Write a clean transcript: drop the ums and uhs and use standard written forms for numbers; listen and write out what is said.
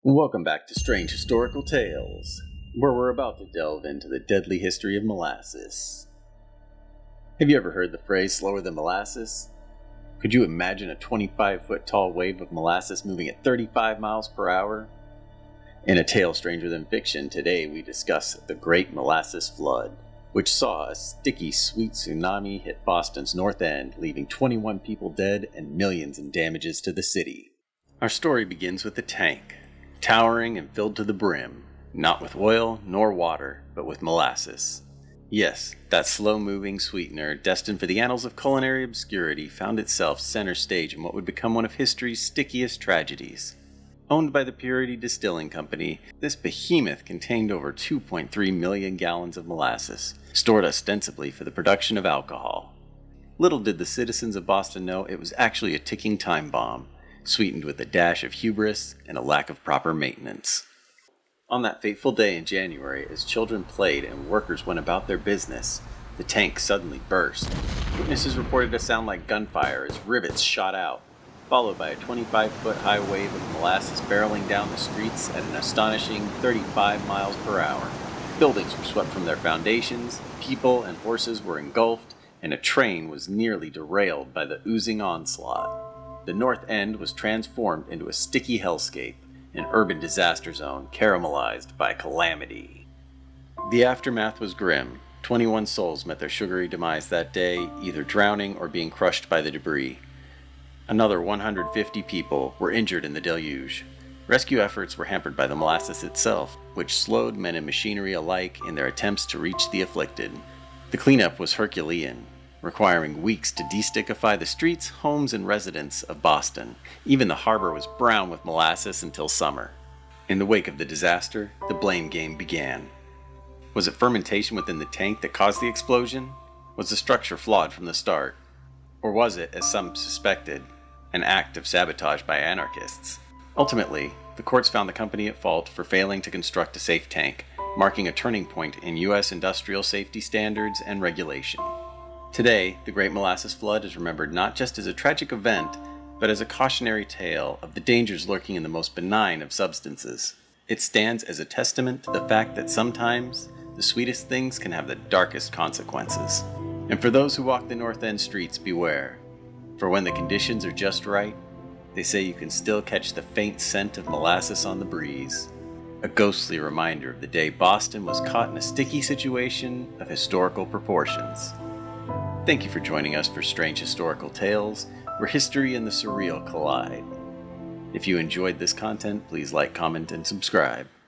Welcome back to Strange Historical Tales, where we're about to delve into the deadly history of molasses. Have you ever heard the phrase slower than molasses? Could you imagine a 25-foot tall wave of molasses moving at 35 miles per hour? In a tale stranger than fiction, today we discuss the Great Molasses Flood, which saw a sticky, sweet tsunami hit Boston's North End, leaving 21 people dead and millions in damages to the city. Our story begins with a tank, towering and filled to the brim, not with oil nor water, but with molasses. Yes, that slow-moving sweetener, destined for the annals of culinary obscurity, found itself center stage in what would become one of history's stickiest tragedies. Owned by the Purity Distilling Company, this behemoth contained over 2.3 million gallons of molasses, stored ostensibly for the production of alcohol. Little did the citizens of Boston know it was actually a ticking time bomb, sweetened with a dash of hubris and a lack of proper maintenance. On that fateful day in January, as children played and workers went about their business, the tank suddenly burst. Witnesses reported a sound like gunfire as rivets shot out, followed by a 25-foot high wave of molasses barreling down the streets at an astonishing 35 miles per hour. Buildings were swept from their foundations, people and horses were engulfed, and a train was nearly derailed by the oozing onslaught. The North End was transformed into a sticky hellscape, an urban disaster zone caramelized by calamity. The aftermath was grim. 21 souls met their sugary demise that day, either drowning or being crushed by the debris. Another 150 people were injured in the deluge. Rescue efforts were hampered by the molasses itself, which slowed men and machinery alike in their attempts to reach the afflicted. The cleanup was Herculean, requiring weeks to de-stickify the streets, homes, and residents of Boston. Even the harbor was brown with molasses until summer. In the wake of the disaster, the blame game began. Was it fermentation within the tank that caused the explosion? Was the structure flawed from the start? Or was it, as some suspected, an act of sabotage by anarchists? Ultimately, the courts found the company at fault for failing to construct a safe tank, marking a turning point in U.S. industrial safety standards and regulation. Today, the Great Molasses Flood is remembered not just as a tragic event, but as a cautionary tale of the dangers lurking in the most benign of substances. It stands as a testament to the fact that sometimes the sweetest things can have the darkest consequences. And for those who walk the North End streets, beware. For when the conditions are just right, they say you can still catch the faint scent of molasses on the breeze. A ghostly reminder of the day Boston was caught in a sticky situation of historical proportions. Thank you for joining us for Strange Historical Tales, where history and the surreal collide. If you enjoyed this content, please like, comment, and subscribe.